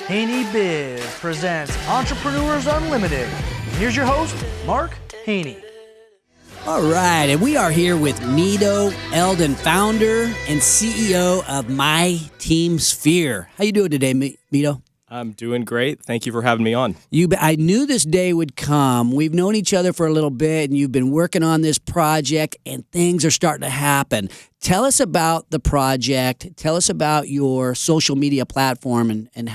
Haney Biz presents Entrepreneurs Unlimited. Here's your host, Mark Haney. All right, and we are here with Medo Eldin, founder and CEO of My Team Sphere. How you doing today, Medo? I'm doing great. Thank you for having me on. I knew this day would come. We've known each other for a little bit, and you've been working on this project, and things are starting to happen. Tell us about the project. Tell us about your social media platform and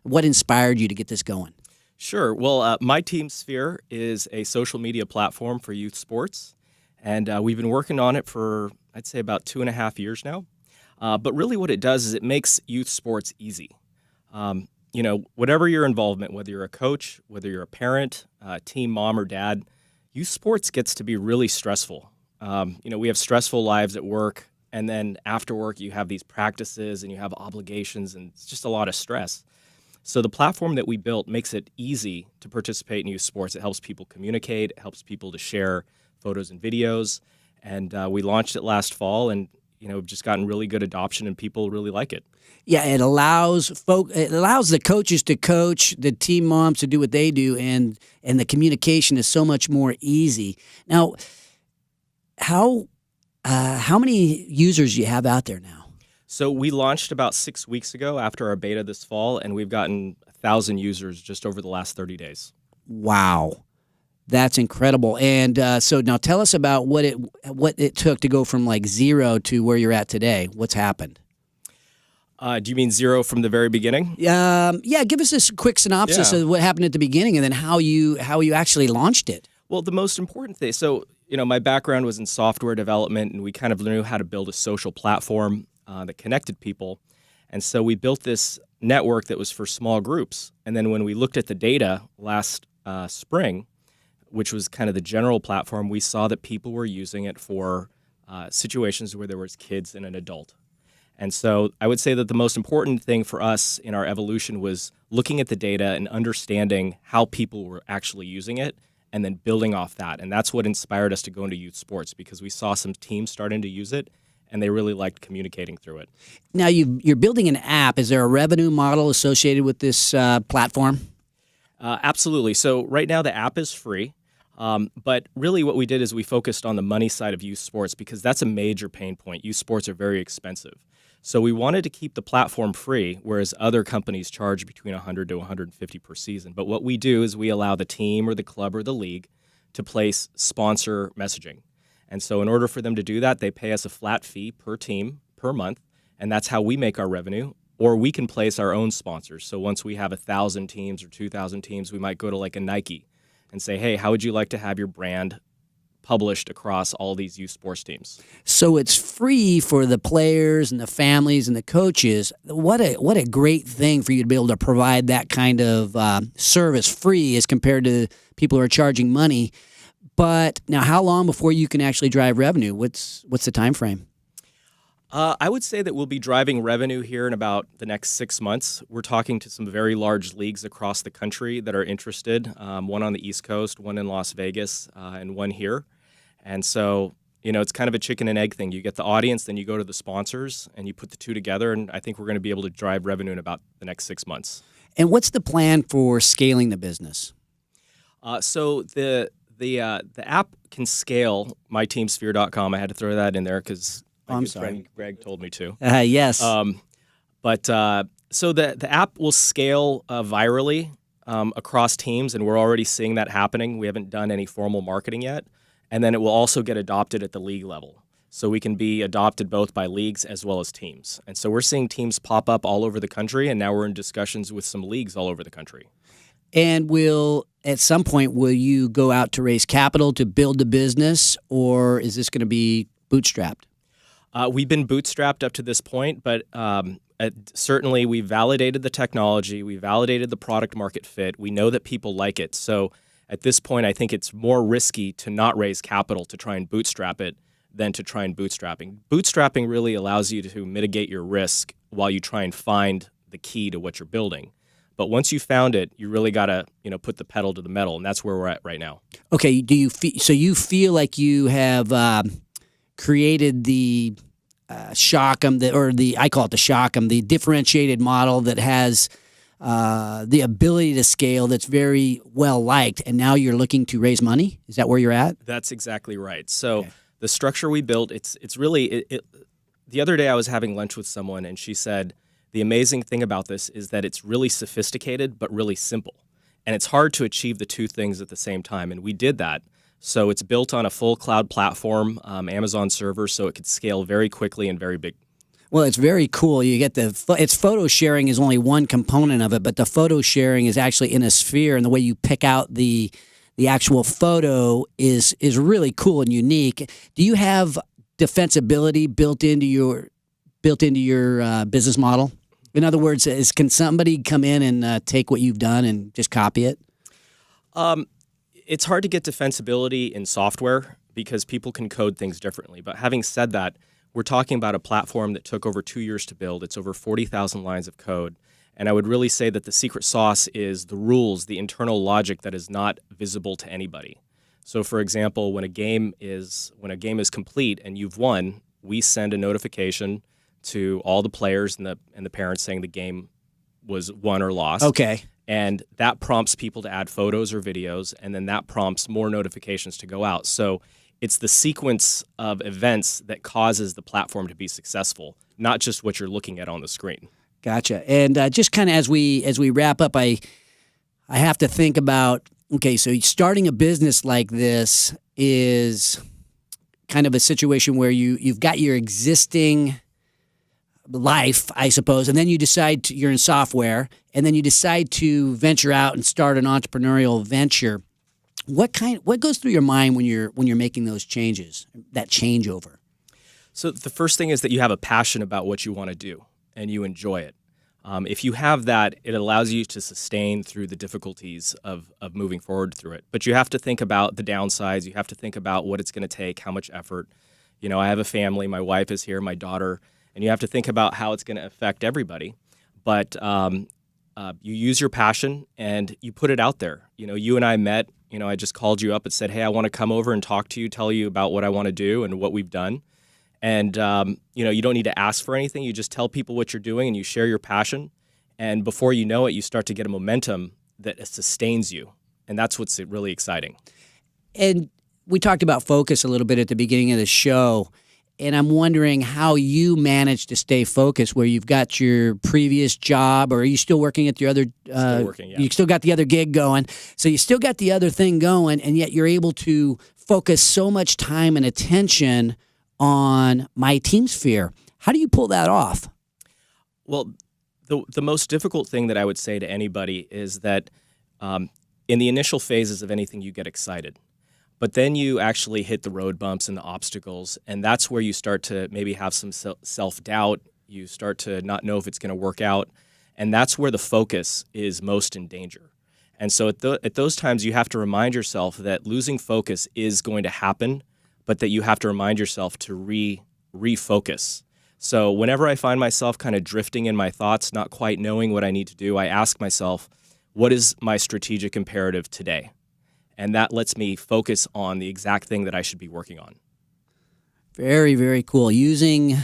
what inspired you to get this going. Sure. Well, My Team Sphere is a social media platform for youth sports, and we've been working on it for, I'd say, about 2.5 years now. But really what it does is it makes youth sports easy. Whatever your involvement, whether you're a coach, whether you're a parent, team mom or dad, youth sports gets to be really stressful. We have stressful lives at work, and then after work you have these practices and you have obligations, and it's just a lot of stress. So the platform that we built makes it easy to participate in youth sports. It helps people communicate, it helps people to share photos and videos, and we launched it last fall, and we've just gotten really good adoption, and people really like it. Yeah, it allows the coaches to coach, the team moms to do what they do, and the communication is so much more easy. Now, how many users do you have out there now? So we launched about 6 weeks ago after our beta this fall, and we've gotten 1,000 users just over the last 30 days. Wow. That's incredible. And so now tell us about what it took to go from like zero to where you're at today. What's happened? Do you mean zero from the very beginning? Yeah, give us this quick synopsis of what happened at the beginning and then how you actually launched it. Well, the most important thing, so my background was in software development, and we kind of knew how to build a social platform that connected people. And so we built this network that was for small groups. And then when we looked at the data last spring, which was kind of the general platform, we saw that people were using it for situations where there was kids and an adult. And so I would say that the most important thing for us in our evolution was looking at the data and understanding how people were actually using it and then building off that. And that's what inspired us to go into youth sports, because we saw some teams starting to use it and they really liked communicating through it. Now, you're building an app. Is there a revenue model associated with this platform? Absolutely. So right now the app is free. But really what we did is we focused on the money side of youth sports, because that's a major pain point. Youth sports are very expensive. So we wanted to keep the platform free, whereas other companies charge between $100 to $150 per season. But what we do is we allow the team or the club or the league to place sponsor messaging. And so in order for them to do that, they pay us a flat fee per team per month, and that's how we make our revenue. Or we can place our own sponsors. So once we have 1,000 teams or 2,000 teams, we might go to like a Nike and say, hey, how would you like to have your brand published across all these youth sports teams? So it's free for the players and the families and the coaches. What a great thing for you to be able to provide that kind of service free as compared to people who are charging money. But now, how long before you can actually drive revenue? What's the time frame? I would say that we'll be driving revenue here in about the next 6 months. We're talking to some very large leagues across the country that are interested, one on the East Coast, one in Las Vegas, and one here. And so, it's kind of a chicken and egg thing. You get the audience, then you go to the sponsors, and you put the two together, and I think we're going to be able to drive revenue in about the next 6 months. And what's the plan for scaling the business? So the app can scale, myteamsphere.com. I had to throw that in there because my good friend Greg told me to. Yes. So the app will scale virally across teams, and we're already seeing that happening. We haven't done any formal marketing yet. And then it will also get adopted at the league level. So we can be adopted both by leagues as well as teams. And so we're seeing teams pop up all over the country, and now we're in discussions with some leagues all over the country. And at some point, will you go out to raise capital to build the business, or is this going to be bootstrapped? We've been bootstrapped up to this point, but certainly we validated the technology, we validated the product market fit, we know that people like it. So at this point, I think it's more risky to not raise capital to try and bootstrap it than to try and bootstrapping. Bootstrapping really allows you to mitigate your risk while you try and find the key to what you're building. But once you found it, you really got to, put the pedal to the metal, and that's where we're at right now. Okay, so you feel like you have created the Shock'em, I call it the Shock'em, the differentiated model that has the ability to scale that's very well liked, and now you're looking to raise money? Is that where you're at? That's exactly right. So the structure we built, it's really the other day I was having lunch with someone, and she said the amazing thing about this is that it's really sophisticated but really simple, and it's hard to achieve the two things at the same time. And we did that. So it's built on a full cloud platform, Amazon server, so it could scale very quickly and very big. Well, it's very cool. You get it's photo sharing is only one component of it, but the photo sharing is actually in a sphere, and the way you pick out the actual photo is really cool and unique. Do you have defensibility built into your business model? In other words, can somebody come in and take what you've done and just copy it? It's hard to get defensibility in software because people can code things differently. But having said that, we're talking about a platform that took over 2 years to build. It's over 40,000 lines of code. And I would really say that the secret sauce is the rules, the internal logic that is not visible to anybody. So for example, when a game is complete and you've won, we send a notification to all the players and the parents saying the game was won or lost. Okay. And that prompts people to add photos or videos, and then that prompts more notifications to go out. So it's the sequence of events that causes the platform to be successful, not just what you're looking at on the screen. Gotcha. And just kind of as we wrap up, I have to think about, okay, so starting a business like this is kind of a situation where you've got your existing life, I suppose, and then you decide you're in software, and then you decide to venture out and start an entrepreneurial venture. What goes through your mind when you're making those changes, that changeover? So the first thing is that you have a passion about what you want to do and you enjoy it. If you have that, it allows you to sustain through the difficulties of moving forward through it. But you have to think about the downsides. You have to think about what it's going to take, how much effort. You know, I have a family. My wife is here, my daughter, and you have to think about how it's going to affect everybody. But you use your passion and you put it out there. You know, you and I met. You know, I just called you up and said, hey, I want to come over and talk to you, tell you about what I want to do and what we've done. And, you know, you don't need to ask for anything. You just tell people what you're doing and you share your passion. And before you know it, you start to get a momentum that sustains you. And that's what's really exciting. And we talked about focus a little bit at the beginning of the show. And I'm wondering how you manage to stay focused where you've got your previous job, or are you still working at your other... Still working, yeah. You still got the other gig going. So you still got the other thing going, and yet you're able to focus so much time and attention on My Team Sphere. How do you pull that off? Well, the most difficult thing that I would say to anybody is that in the initial phases of anything, you get excited. But then you actually hit the road bumps and the obstacles, and that's where you start to maybe have some self-doubt. You start to not know if it's going to work out, and that's where the focus is most in danger. And so at those times, you have to remind yourself that losing focus is going to happen, but that you have to remind yourself to refocus. So whenever I find myself kind of drifting in my thoughts, not quite knowing what I need to do, I ask myself, what is my strategic imperative today? And that lets me focus on the exact thing that I should be working on. Very, very cool. Using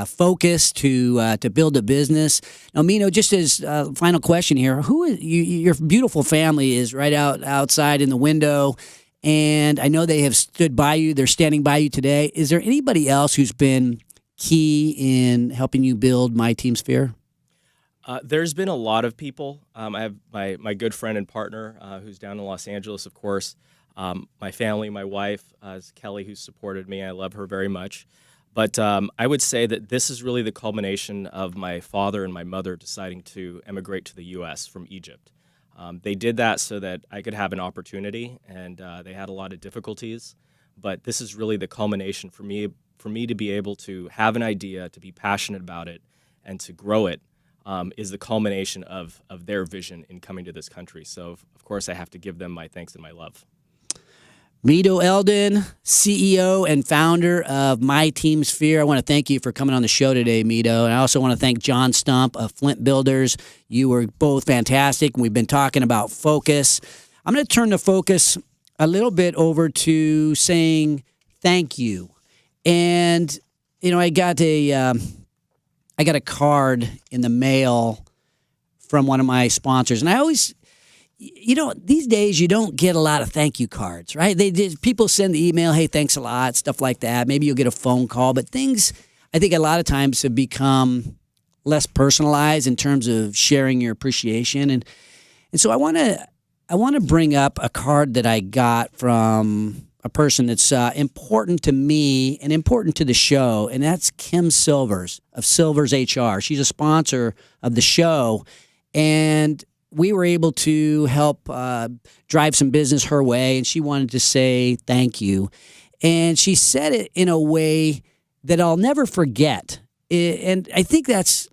focus to build a business. Now, Medo, just as a final question here, who is your beautiful family is right outside in the window, and I know they have stood by you. They're standing by you today. Is there anybody else who's been key in helping you build My Team Sphere? There's been a lot of people. I have my good friend and partner who's down in Los Angeles, of course. My family, my wife, is Kelly, who's supported me. I love her very much. But I would say that this is really the culmination of my father and my mother deciding to emigrate to the U.S. from Egypt. They did that so that I could have an opportunity, and they had a lot of difficulties. But this is really the culmination for me to be able to have an idea, to be passionate about it, and to grow it. Is the culmination of their vision in coming to this country. So, of course, I have to give them my thanks and my love. Medo Eldin, CEO and founder of My Team Sphere. I want to thank you for coming on the show today, Medo. And I also want to thank John Stump of Flint Builders. You were both fantastic, and we've been talking about focus. I'm going to turn the focus a little bit over to saying thank you. And, you know, I got a card in the mail from one of my sponsors. And I always, these days you don't get a lot of thank you cards, right? People send the email, hey, thanks a lot, stuff like that. Maybe you'll get a phone call, but things I think a lot of times have become less personalized in terms of sharing your appreciation. And so I want to bring up a card that I got from a person that's important to me and important to the show, and that's Kim Silvers of Silvers HR. She's a sponsor of the show, and we were able to help drive some business her way, and she wanted to say thank you. And she said it in a way that I'll never forget. And I think that's,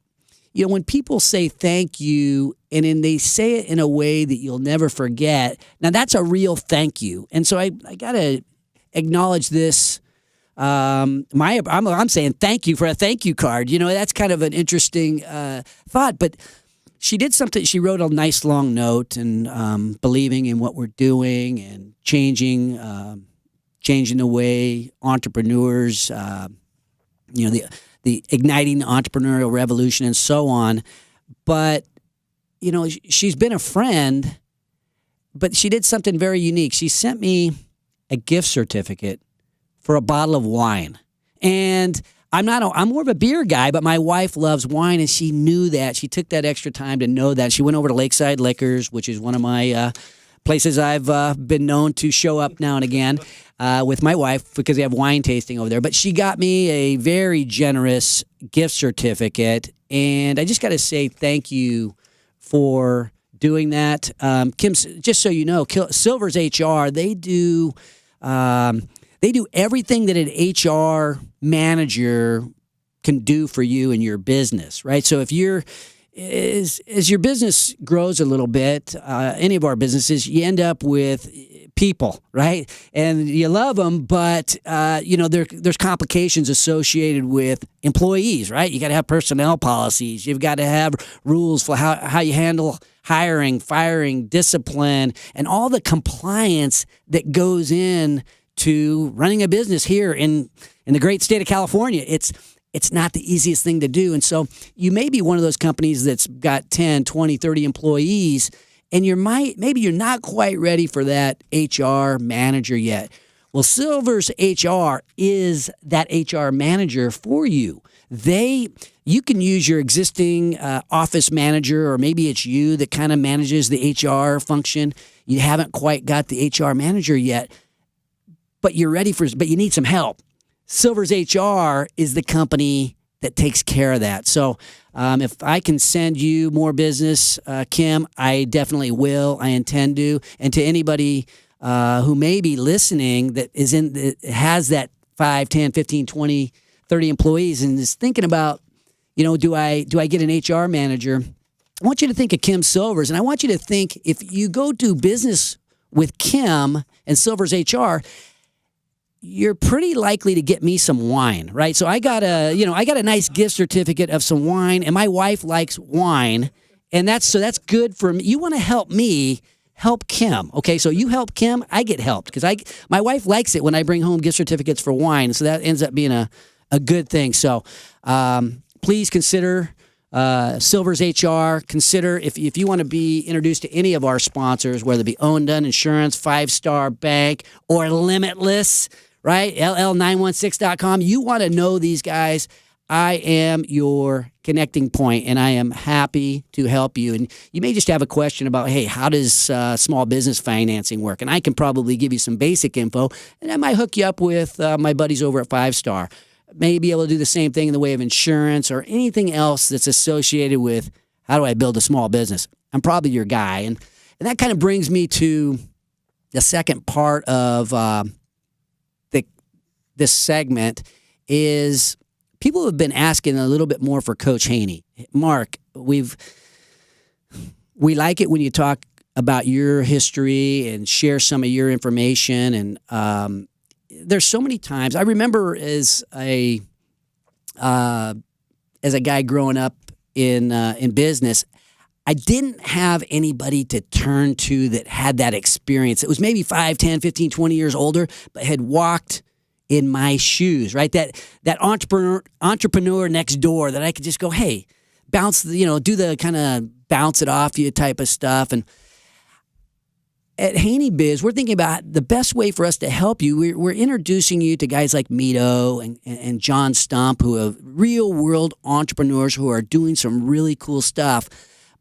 when people say thank you and then they say it in a way that you'll never forget, now that's a real thank you. And so I got to acknowledge this. I'm saying thank you for a thank you card. That's kind of an interesting thought. But she did something. She wrote a nice long note and believing in what we're doing and changing the way entrepreneurs, the igniting the entrepreneurial revolution and so on. But, she's been a friend, but she did something very unique. She sent me a gift certificate for a bottle of wine. And I'm more of a beer guy, but my wife loves wine, and she knew that. She took that extra time to know that. She went over to Lakeside Liquors, which is one of my places I've been known to show up now and again with my wife because they have wine tasting over there. But she got me a very generous gift certificate, and I just got to say thank you for doing that. Kim, just so you know, Silvers HR, they do everything that an HR manager can do for you in your business, right? So if as your business grows a little bit, any of our businesses, you end up with people, right? And you love them, but there's complications associated with employees, right? You got to have personnel policies. You've got to have rules for how you handle hiring, firing, discipline, and all the compliance that goes in to running a business here in the great state of California. It's not the easiest thing to do. And so you may be one of those companies that's got 10, 20, 30 employees, and maybe you're not quite ready for that HR manager yet. Well, Silvers HR is that HR manager for you. You can use your existing office manager, or maybe it's you that kind of manages the HR function. You haven't quite got the HR manager yet, but you're ready but you need some help. Silvers HR is the company that takes care of that. So if I can send you more business, Kim, I definitely will. I intend to. And to anybody who may be listening that has that 5, 10, 15, 20, 30 employees and is thinking about, do I get an HR manager? I want you to think of Kim Silvers, and I want you to think, if you go do business with Kim and Silvers HR, you're pretty likely to get me some wine, right? So I got a nice gift certificate of some wine, and my wife likes wine, and that's good for me. You want to help me help Kim, okay? So you help Kim, I get helped because my wife likes it when I bring home gift certificates for wine, so that ends up being a good thing. So please consider Silvers HR. Consider if you want to be introduced to any of our sponsors, whether it be Done Insurance, 5-Star Bank, or Limitless, right? LL916.com. You want to know these guys. I am your connecting point, and I am happy to help you. And you may just have a question about, hey, how does small business financing work? And I can probably give you some basic info, and I might hook you up with my buddies over at 5-Star. May be able to do the same thing in the way of insurance or anything else that's associated with how do I build a small business. I'm probably your guy. And that kind of brings me to the second part of this segment is people have been asking a little bit more for Coach Haney. Mark, we like it when you talk about your history and share some of your information. And there's so many times I remember as a guy growing up in business, I didn't have anybody to turn to that had that experience. It was maybe 5, 10, 15, 20 years older, but had walked in my shoes, right? That entrepreneur next door that I could just go, hey, bounce, do the kind of bounce it off you type of stuff. And at Haney Biz, we're thinking about the best way for us to help you. We're introducing you to guys like Medo and John Stump, who are real-world entrepreneurs who are doing some really cool stuff.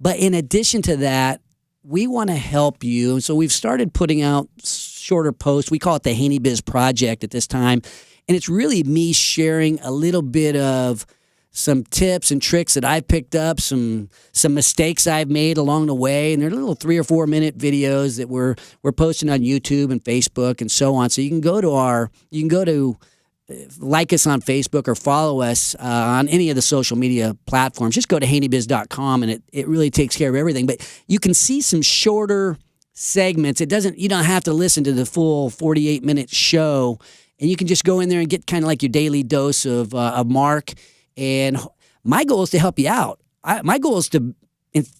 But in addition to that, we want to help you. And so we've started putting out shorter posts. We call it the Haney Biz Project at this time. And it's really me sharing a little bit of some tips and tricks that I've picked up, some mistakes I've made along the way, and they're little 3 or 4 minute videos that we're posting on YouTube and Facebook and so on. So you can go to like us on Facebook or follow us on any of the social media platforms. Just go to haneybiz.com and it really takes care of everything. But you can see some shorter segments. You don't have to listen to the full 48-minute show, and you can just go in there and get kind of like your daily dose of Mark. And my goal is to help you out. My goal is to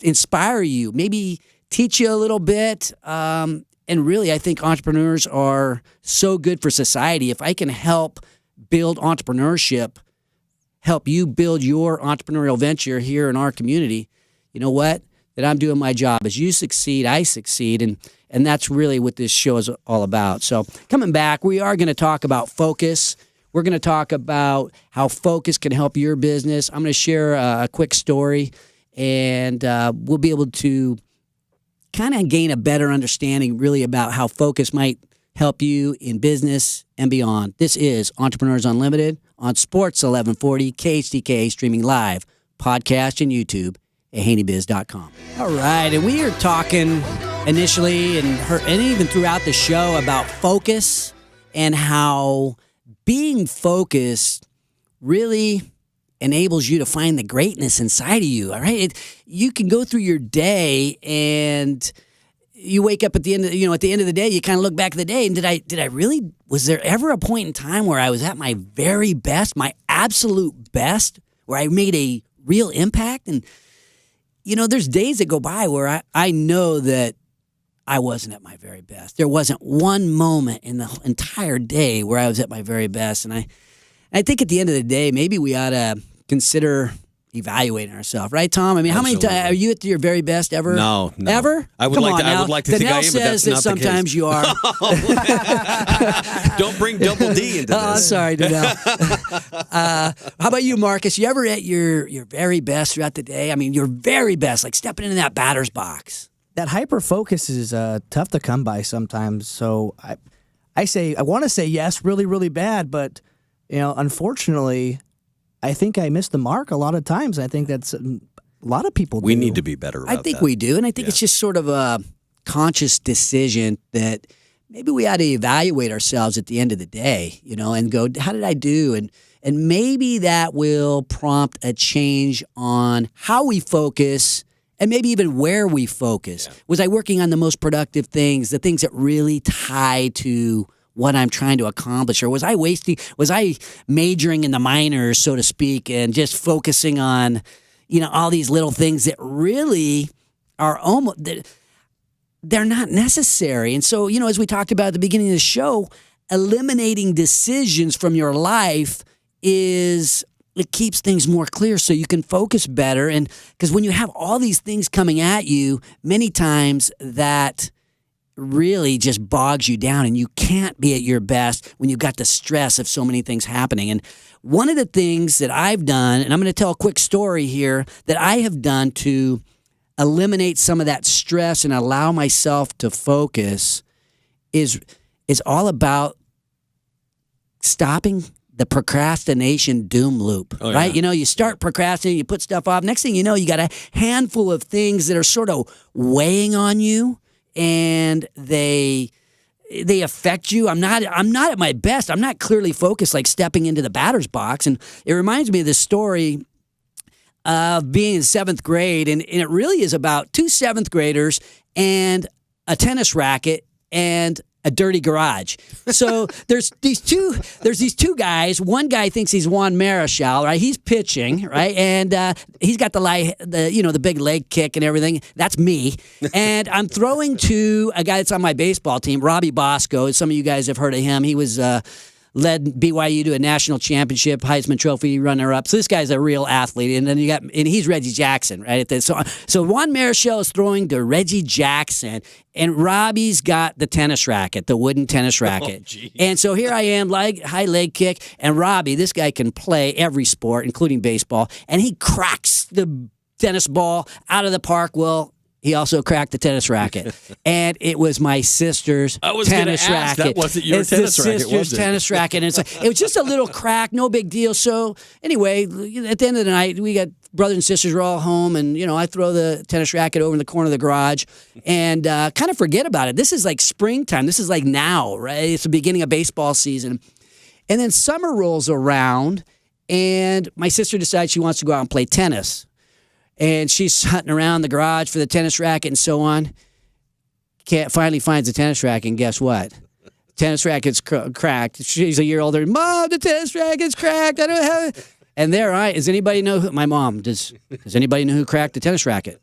inspire you, maybe teach you a little bit. And really, I think entrepreneurs are so good for society. If I can help build entrepreneurship, help you build your entrepreneurial venture here in our community, you know what? That I'm doing my job. As you succeed, I succeed. And that's really what this show is all about. So coming back, we are going to talk about focus. We're going to talk about how focus can help your business. I'm going to share a quick story, and we'll be able to kind of gain a better understanding really about how focus might help you in business and beyond. This is Entrepreneurs Unlimited on Sports 1140 KHTK, streaming live, podcast, and YouTube at haneybiz.com. All right, and we are talking initially and even throughout the show about focus and how being focused really enables you to find the greatness inside of you. All right, you can go through your day and you wake up at the end of the day, you kind of look back at the day and did I really, was there ever a point in time where I was at my very best, my absolute best, where I made a real impact? And there's days that go by where I know that I wasn't at my very best. There wasn't one moment in the entire day where I was at my very best. And I think at the end of the day, maybe we ought to consider evaluating ourselves, right, Tom? I mean, how many times are you at your very best ever? No. Ever? I would like to think I am, but that's says that not sometimes the case. you are. Don't bring double D into this. I'm sorry, Danelle. How about you, Marcus? You ever at your very best throughout the day? I mean, your very best, like stepping into that batter's box. That hyper focus is tough to come by sometimes. So I want to say yes, really, really bad, but unfortunately, I think I miss the mark a lot of times. I think that's a lot of people do. We need to be better about that. I think we do, and I think it's just sort of a conscious decision that maybe we ought to evaluate ourselves at the end of the day, and go, how did I do? And maybe that will prompt a change on how we focus and maybe even where we focus. Yeah. Was I working on the most productive things, the things that really tie to what I'm trying to accomplish? Or was I majoring in the minors, so to speak, and just focusing on, all these little things that really are almost, they're not necessary. And so, as we talked about at the beginning of the show, eliminating decisions from your life it keeps things more clear so you can focus better. And because when you have all these things coming at you, many times that really just bogs you down and you can't be at your best when you've got the stress of so many things happening. And one of the things that I've done, and I'm going to tell a quick story here, that I have done to eliminate some of that stress and allow myself to focus is all about stopping the procrastination doom loop, right? You start procrastinating, you put stuff off. Next thing you know, you got a handful of things that are sort of weighing on you, and they affect you. I'm not at my best. I'm not clearly focused, like stepping into the batter's box. And it reminds me of this story of being in 7th grade, and it really is about 2 7th graders and a tennis racket and a dirty garage. So there's these two guys. One guy thinks he's Juan Marichal, right? He's pitching, right? And he's got the big leg kick and everything. That's me. And I'm throwing to a guy that's on my baseball team, Robbie Bosco. Some of you guys have heard of him. He was led BYU to a national championship, Heisman Trophy runner-up. So this guy's a real athlete. And then and he's Reggie Jackson, right? So Juan Marichal is throwing to Reggie Jackson, and Robbie's got the tennis racket, the wooden tennis racket. And so here I am, high leg kick, and Robbie, this guy can play every sport, including baseball, and he cracks the tennis ball out of the park. Well, he also cracked the tennis racket, and it was my sister's tennis racket. That wasn't your tennis racket, was it? Sister's tennis racket, and it was just a little crack, no big deal. So anyway, at the end of the night, we got brothers and sisters are all home, and I throw the tennis racket over in the corner of the garage, and kind of forget about it. This is like springtime. This is like now, right? It's the beginning of baseball season, and then summer rolls around, and my sister decides she wants to go out and play tennis. And she's hunting around the garage for the tennis racket and so on. Finally finds the tennis racket, and guess what? Tennis racket's cracked. She's a year older. Mom, the tennis racket's cracked. I don't have it. And there does anybody know my mom, does anybody know who cracked the tennis racket?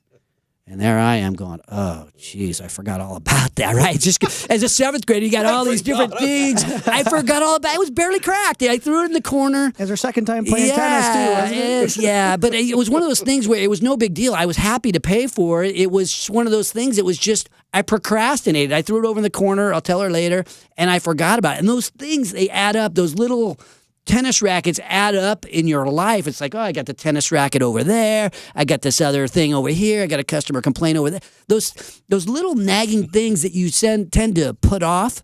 And there I am going, oh, geez, I forgot all about that, right? Just as a seventh grader, you got all these different things. I forgot all about it. It was barely cracked. I threw it in the corner. It's her second time playing tennis, too, wasn't it? Yeah, but it was one of those things where it was no big deal. I was happy to pay for it. It was one of those things that was just, I procrastinated. I threw it over in the corner. I'll tell her later. And I forgot about it. And those things, they add up. Those little tennis rackets add up in your life. It's like, oh, I got the tennis racket over there. I got this other thing over here. I got a customer complaint over there. Those little nagging things that you tend to put off,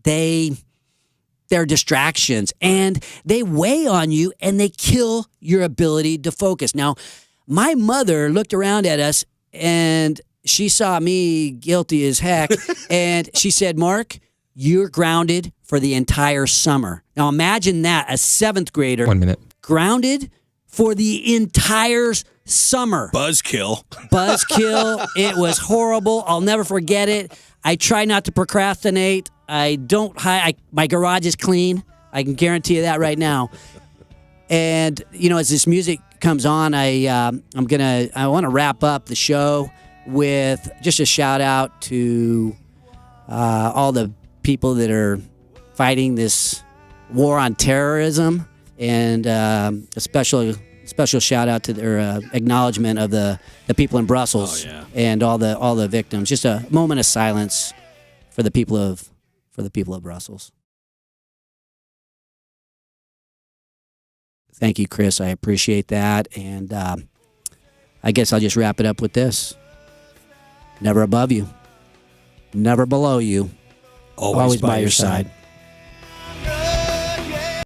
they're distractions, and they weigh on you, and they kill your ability to focus. Now, my mother looked around at us, and she saw me guilty as heck, and she said, Mark, you're grounded for the entire summer. Now imagine that, a seventh grader. 1 minute. Grounded for the entire summer. Buzzkill. It was horrible. I'll never forget it. I try not to procrastinate. My garage is clean. I can guarantee you that right now. And as this music comes on, I want to wrap up the show with just a shout out to all the people that are fighting this war on terrorism, and a special shout out to their acknowledgement of the people in Brussels and all the victims. Just a moment of silence for the people of Brussels. Thank you, Chris. I appreciate that, and I guess I'll just wrap it up with this: never above you, never below you. Always by your side.